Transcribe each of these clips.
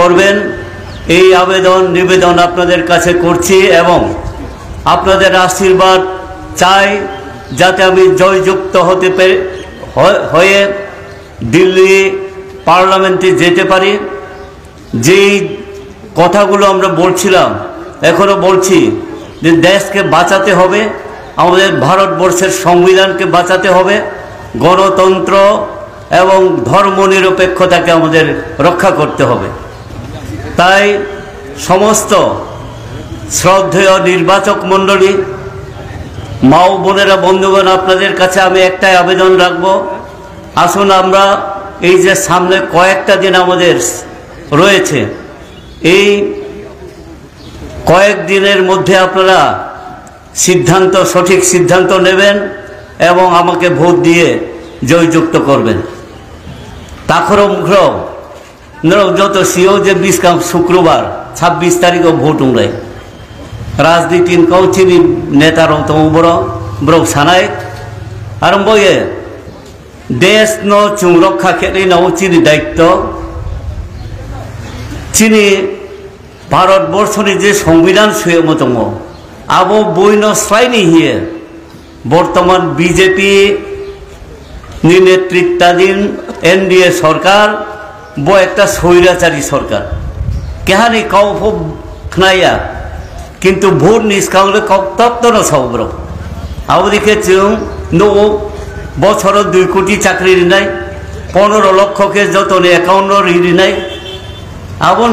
করবেন এই আবেদন নিবেদন আপনাদের কাছে করছি এবং আপনাদের আশীর্বাদ চাই যাতে আমি জয়যুক্ত হয়ে দিল্লি পার্লামেন্টে যেতে পারি। যেই কথাগুলো আমরা বলছিলাম এখনো বলছি যে দেশকে বাঁচাতে হবে, আমাদের ভারতবর্ষের সংবিধানকে বাঁচাতে হবে, গণতন্ত্র এবং ধর্মনিরপেক্ষতাকে আমাদের রক্ষা করতে হবে। তাই সমস্ত শ্রদ্ধেয় নির্বাচক মণ্ডলী, মা ও বোনেরা, বন্ধুগণ, আপনাদের কাছে আমি একটাই আবেদন রাখব, আসুন আমরা এই যে সামনে কয়েকটা দিন আমাদের রয়েছে, এই কয়েকদিনের মধ্যে আপনারা সঠিক সিদ্ধান্ত নেবেন এবং আমাকে ভোট দিয়ে জয়যুক্ত করবেন। তাখরো মুখরো যত সিও যে 20 শুক্রবার 26 তারিখও ভোট উড়াই রাজনীতি চিনি নেতার তো বড় বড় সানাই আরম্ভয়ে দেশ ন চুং রক্ষা ক্ষেত্রে নাও চিনি দায়িত্ব চিনি ভারতবর্ষের যে সংবিধান সুয়ে মতো আবো বইন স্রাইনি হিয়ে বর্তমান বিজেপি নেতৃত্বাধীন এনডিএ সরকার বো একটা স্বৈরাচারী সরকার কেহানি কাউ খাইয়া কিন্তু ভোট নিষ্কাউলে তত্ত্ব সব্র আবদিকে চুং নো বছর 2 কোটি চাকরি নাই 15 লক্ষকে যতনে অ্যাকাউন্ট ঋণ নাই আবন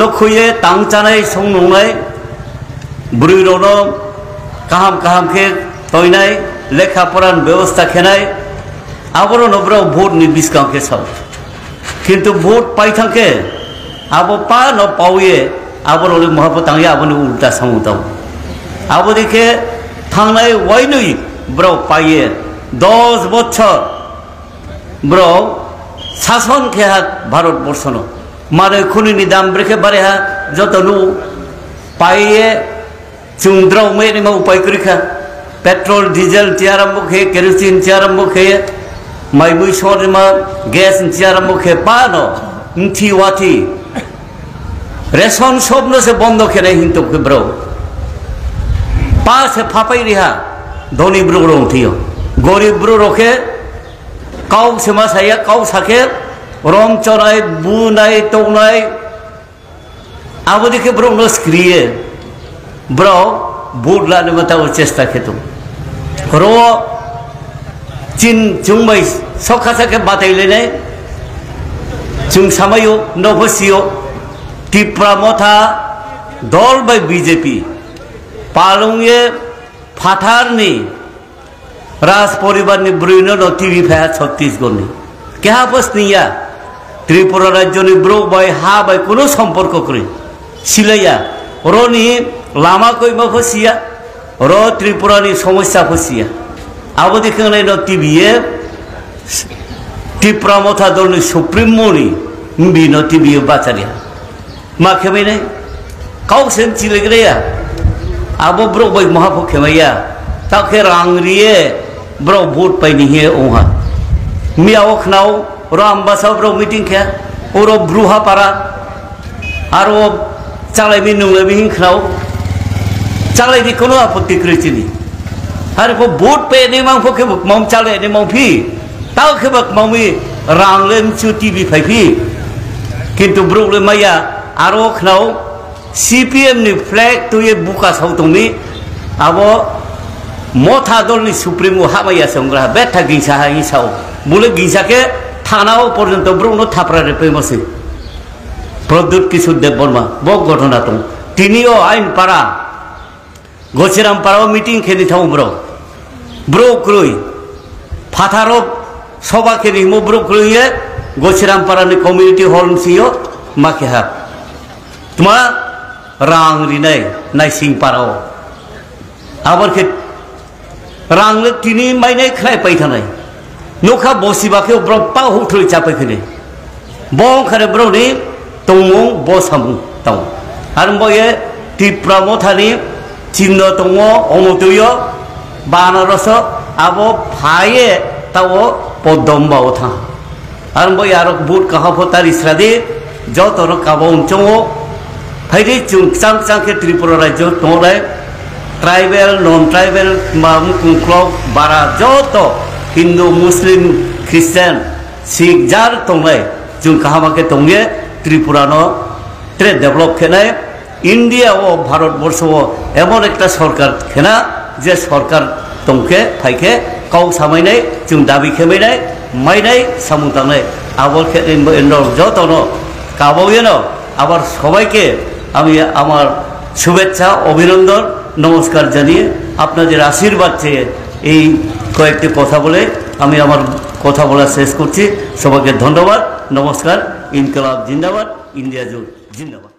নখুয়ে তাং চানাই সং নংনাই ব্রুইরন কাহাম কাহামকে তৈনাই লেখাপড়ার ব্যবস্থা খেনাই আবারও নব্রাও ভোট নির্বিষ্কাংকে সব কিন্তু ভোট পাই থাকে আবো পা ন পাওয়ে আবার ওই মহাপো তাঙ্গে আবনি উল্টা সামুতাও আবদিকে থাংনাই ওয়াইনই ব্র পাইয়ে 10 বছর ব্র শাসন খেহা ভারতবর্ষ মানে খুনি দাম রেখে বারে হা যত নু পাইয়ে চুন্দ্রাও মেয়ে উপায় করি খা পেট্রোল ডিজেল চেয়ারাম্ব খেয়ে কেরোসিন চেয়ারাম্ব খেয়ে মাইমুই সরিমা গ্যাস চেয়ারাম্ব খেয়ে পানো উঠি ওয়াথি রেশন সব সে বন্ধ খেলে হিন্তু ব্রো পা সে ফাপাই রিহা ধনী ব্রু উঠিও গরিব ব্রু রোখে কাউ সেমা সাইয়া কাউ সাখে রম চড়াই বু নাই তৌনাই আবদিকে ব্রো স্ক্রিয়ে ব্রো বুট লাने बताओ চেষ্টা খেতো रो चिन चुंबाई सखासा के बाताइले ने चुं सामायो नभसियो टिप्रा मथा दल बाय बीजेपी पालुंगे फाथारनि राज परिवारनि ब्रुइनो न टिभि फाया छत्तीसगढ़नि केहा बसनिया त्रिपुरा राज्यनि ब्रो बाय हा बाय कोनो सम्पर्क करि सिलाया रनि लामा कइमा फसिया र त्रिपुरानि समस्या फसिया आबो देखनाय न टिभिए टिप्रा मथा दलनि सुप्रिमोनि बि न टिभिए बाचारिया मा खेबायनाय काउसेन चिलेग्रेया आबो ब्रो बाय महाफो खेबाया ताखे रांगरिए ब्रो भोट पाइनि हे ओहा मियाव खनाव रामबासा ब्रो मीटिंग खे ओरो ब्रुहा पारा आरो चालायबि नुंगबि हिंखनाव चालायनि कोनो आपत्ति कृतिनि आरो को भोट पे ने मांफो के मम चाले ने मफि ताव के ममी रांगलेम चुटी बि फाइफि किंतु ब्रोले माया आरो खनाव सीपीएम नि फ्लैग तो ये बुका साउतोंनि आबो मथा दलनि सुप्रीमो हामाया संग्रा बेथा गिंसा हिसाव बुले गिंसा के थानाव पर्यन्त ब्रोनो थापरा रे पेमसे प्रद्युत किशोर देव बर्मा बक घटना दं तिनिओ आइन पारा गचिराम पाराव मीटिंग खेनि थाव ब्रो क्रुई फाथारो सभा खेनि मो ब्रो क्रुइए गचिराम पारानि कम्युनिटी हॉल सियो माखे हा तुमा रांग रिनाय नाइसिंग पाराव आबर के रांगले तिनि माइनाय खाय पाइ थानाय नखा बसिबाखे ब्रो पा हुथ्रुइ चापाय खेनि बं खारे ब्रोनि तंगो बसामु ताव आरम्भये टिप्रा मथानि चिन्ह दङ अमतुय बानारस आबो फाये ताव पदम्बाव था आरम्भये आरो बुट काहाफो तारिस्रादि যত কাবো অঞ্চল ফাইদে जों চাং চাংকে ত্রিপুরা রাজ্য দंलाय ट्राइबेल नन ट्राइबेल मुंख्लं बारा যত हिंदू मुस्लिम ख्रिस्टान सिख जार दंलाय जों काहामाके दंगे त्रिपुरा नो ट्रे डेभलप खेनाय इंडिया ओ भारतवर्ष एमन एक सरकार खेना जे सरकार दंके फाइके गाव सामायनाय जों दाबि खेमायनाय मायनाय सामु दांनाय आबर যতनो काबायनो आबार सबाइके আমি আমার শুভেচ্ছা অভিনন্দন নমস্কার জানিয়ে আপনাদের আশীর্বাদ চেয়ে এই কয়েকটি কথা বলে আমি আমার কথা বলা শেষ করছি। সবাইকে ধন্যবাদ, নমস্কার। ইনকলাব জিন্দাবাদ, ইন্ডিয়া জোট জিন্দাবাদ।